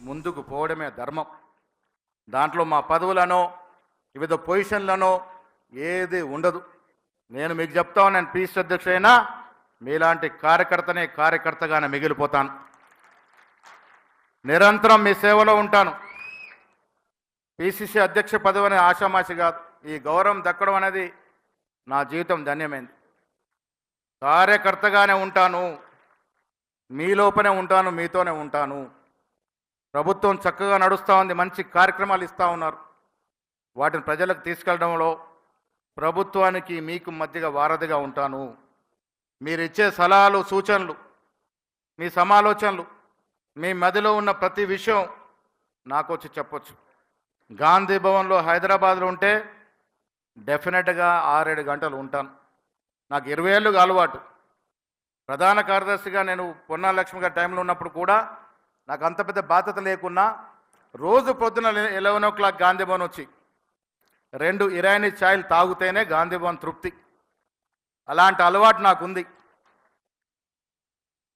ముందుకు పోవడమే ధర్మం. దాంట్లో మా పదవులనో వివిధ పొజిషన్లనో ఏది ఉండదు. నేను మీకు చెప్తా ఉన్నాను, పీసీ అధ్యక్షుడైనా మీలాంటి కార్యకర్తగానే మిగిలిపోతాను. నిరంతరం మీ సేవలో ఉంటాను. పిసిసి అధ్యక్ష పదవి అనే ఆషామాషి కాదు. ఈ గౌరవం దక్కడం అనేది నా జీవితం ధన్యమైంది. కార్యకర్తగానే ఉంటాను, మీ లోపనే ఉంటాను, మీతోనే ఉంటాను. ప్రభుత్వం చక్కగా నడుస్తూ ఉంది, మంచి కార్యక్రమాలు ఇస్తూ ఉన్నారు. వాటిని ప్రజలకు తీసుకెళ్ళడంలో ప్రభుత్వానికి మీకు మధ్యగా వారధిగా ఉంటాను. మీరు ఇచ్చే సలహాలు, సూచనలు, మీ సమాలోచనలు, మీ మదిలో ఉన్న ప్రతి విషయం నాకు వచ్చి చెప్పొచ్చు. గాంధీ భవన్లో హైదరాబాద్లో ఉంటే డెఫినెట్గా 6-7 గంటలు ఉంటాను. నాకు 20 ఏళ్ళుగా అలవాటు. ప్రధాన కార్యదర్శిగా నేను పొన్నాల లక్ష్మి గారి టైంలో ఉన్నప్పుడు కూడా నాకు అంత పెద్ద బాధ్యత లేకున్నా రోజు పొద్దున 11 o'clock గాంధీ భవన్ వచ్చి 2 ఇరానీ ఛాయలు తాగితేనే గాంధీ భవన్ తృప్తి. అలాంటి అలవాటు నాకుంది.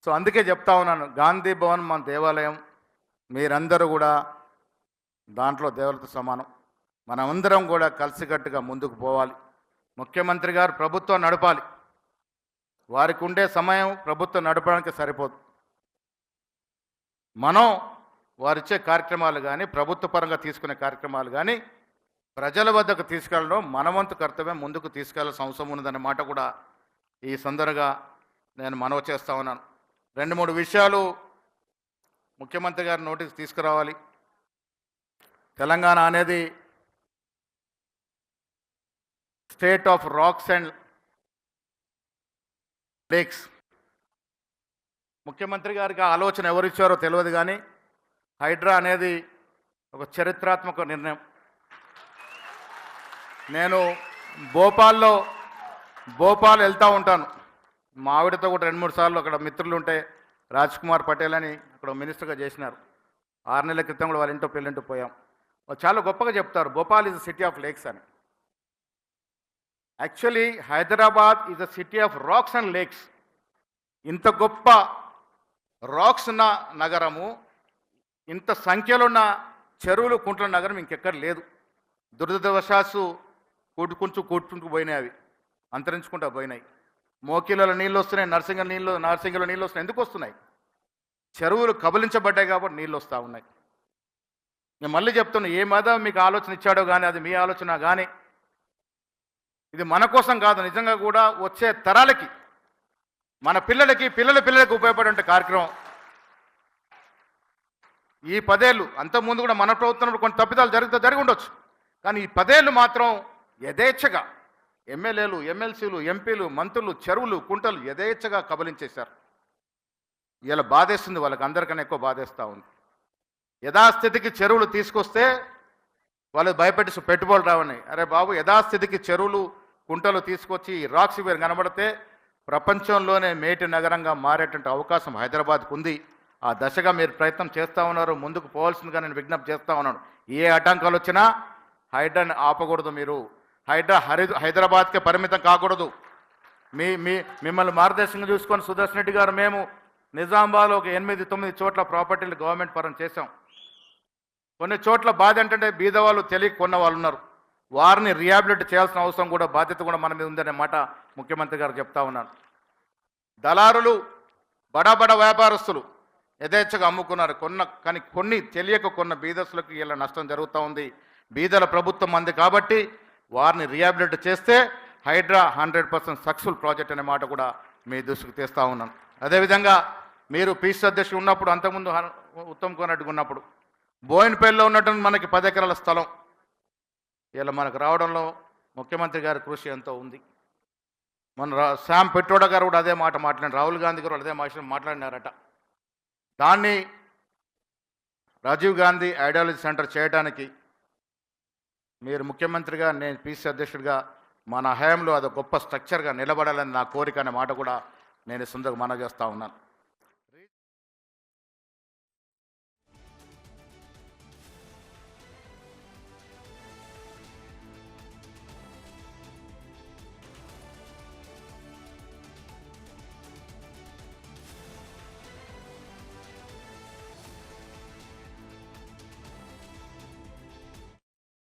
సో అందుకే చెప్తా ఉన్నాను, గాంధీ భవన్ మన దేవాలయం, మీరందరూ కూడా దాంట్లో దేవులతో సమానం. మనమందరం కూడా కలిసికట్టుగా ముందుకు పోవాలి. ముఖ్యమంత్రి గారు ప్రభుత్వం నడపాలి. వారికి ఉండే సమయం ప్రభుత్వం నడపడానికి సరిపోదు. మనం వారిచ్చే కార్యక్రమాలు కానీ, ప్రభుత్వ పరంగా తీసుకునే కార్యక్రమాలు కానీ ప్రజల వద్దకు తీసుకెళ్ళడం మన వంతు కర్తవ్యం. ముందుకు తీసుకెళ్లాల్సిన అవసరం ఉన్నదనే మాట కూడా ఈ సందర్భంగా నేను మనవి చేస్తా ఉన్నాను. 2-3 విషయాలు ముఖ్యమంత్రి గారి నోటీస్ తీసుకురావాలి. తెలంగాణ అనేది state of rocks and lakes. ముఖ్యమంత్రి గారికి ఆలోచన ఎవరిచ్చారో తెలియదు, కానీ హైడ్రా అనేది ఒక చరిత్రాత్మక నిర్ణయం. నేను భోపాల్ వెళ్తూ ఉంటాను. మా ఆవిడతో కూడా 2-3 సార్లు అక్కడ మిత్రులు ఉంటే, రాజ్ కుమార్ పటేల్ అని అక్కడ మినిస్టర్గా చేసినారు. 6 నెలల క్రితం కూడా వాళ్ళ ఇంటో పెళ్ళింటూ పోయాం. చాలా గొప్పగా చెప్తారు, Bhopal is the city of lakes అని. Actually Hyderabad is the city of rocks and lakes. ఇంత గొప్ప రాక్స్ ఉన్న నగరము, ఇంత సంఖ్యలో ఉన్న చెరువులు, కుంట్ల నగరం ఇంకెక్కడ లేదు. దురదృష్టవశాత్తు కూర్చుకుంటూ పోయినాయి, అవి అంతరించుకుంటూ పోయినాయి. మోకిలలో నీళ్ళు వస్తున్నాయి, నర్సింగలో నీళ్ళు వస్తున్నాయి. ఎందుకు వస్తున్నాయి? చెరువులు కబలించబడ్డాయి కాబట్టి నీళ్ళు వస్తూ ఉన్నాయి. నేను మళ్ళీ చెప్తున్నా, ఏ మతం మీకు ఆలోచన ఇచ్చాడో కానీ అది మీ ఆలోచన కానీ, ఇది మన కోసం కాదు, నిజంగా కూడా వచ్చే తరాలకి, మన పిల్లలకి ఉపయోగపడే కార్యక్రమం. ఈ 10 ఏళ్ళు, అంతకుముందు కూడా మన ప్రభుత్వంలో కొన్ని తప్పిదాలు జరిగి ఉండొచ్చు, కానీ ఈ 10 ఏళ్ళు మాత్రం యథేచ్ఛగా ఎమ్మెల్యేలు, ఎమ్మెల్సీలు, ఎంపీలు, మంత్రులు చెరువులు, కుంటలు యథేచ్ఛగా కబలించేశారు. ఇలా బాధేస్తుంది, వాళ్ళకి అందరికన్నా ఎక్కువ బాధేస్తూ ఉంది. యథాస్థితికి చెరువులు తీసుకొస్తే వాళ్ళు భయపెట్టి పెట్టుబడులు రావని. అరే బాబు, యథాస్థితికి చెరువులు, కుంటలు తీసుకొచ్చి రాక్స్ ఇవి కనబడితే ప్రపంచంలోనే మేటి నగరంగా మారేటువంటి అవకాశం హైదరాబాద్కు ఉంది. ఆ దశగా మీరు ప్రయత్నం చేస్తూ ఉన్నారు. ముందుకు పోవాల్సిందిగా నేను విజ్ఞప్తి చేస్తూ ఉన్నాను. ఏ ఆటంకాలు వచ్చినా హైడ్రాని ఆపకూడదు. మీరు హైడ్రా హైదరాబాద్కే పరిమితం కాకూడదు. మిమ్మల్ని మార్గదర్శకంగా చూసుకొని సుదర్శన్ రెడ్డి గారు, మేము నిజామాబాద్లో ఒక 8-9 చోట్ల ప్రాపర్టీలు గవర్నమెంట్ పరం చేశాం. కొన్ని చోట్ల బాధ ఏంటంటే బీదవాళ్ళు తెలియక కొన్న వాళ్ళు ఉన్నారు. వారిని రిహాబిలిట్ చేయాల్సిన అవసరం కూడా, బాధ్యత కూడా మన మీద ఉందనే మాట ముఖ్యమంత్రి గారు చెప్తా ఉన్నాను. దళారులు, బడా వ్యాపారస్తులు యథేచ్ఛగా అమ్ముకున్నారు. కానీ కొన్ని తెలియక కొన్న బీదస్తులకు ఇలా నష్టం జరుగుతూ ఉంది. బీదల ప్రభుత్వం అంది కాబట్టి వారిని రిహాబిలిట్ చేస్తే హైడ్రా 100% సక్సెస్ఫుల్ ప్రాజెక్ట్ అనే మాట కూడా మీ దృష్టికి తెస్తూ ఉన్నాను. అదేవిధంగా మీరు పీసీ అధ్యక్షుడు ఉన్నప్పుడు, అంతకుముందు ఉత్తమ్ కుమార్ రెడ్డి ఉన్నప్పుడు బోయినపల్లిలో ఉన్నటువంటి మనకి 10 ఎకరాల స్థలం ఇలా మనకు రావడంలో ముఖ్యమంత్రి గారి కృషి ఎంతో ఉంది. మన శామ్ పెట్రోడా గారు కూడా అదే మాట మాట్లాడినారు, రాహుల్ గాంధీ గారు అదే మాట్లాడినారట. దాన్ని రాజీవ్ గాంధీ ఐడియాలజీ సెంటర్ చేయడానికి మీరు ముఖ్యమంత్రిగా, నేను పీసీ అధ్యక్షుడిగా మన హయాంలో అది గొప్ప స్ట్రక్చర్గా నిలబడాలని నా కోరిక అనే మాట కూడా నేను సొంతంగా మనవి చేస్తూ ఉన్నాను.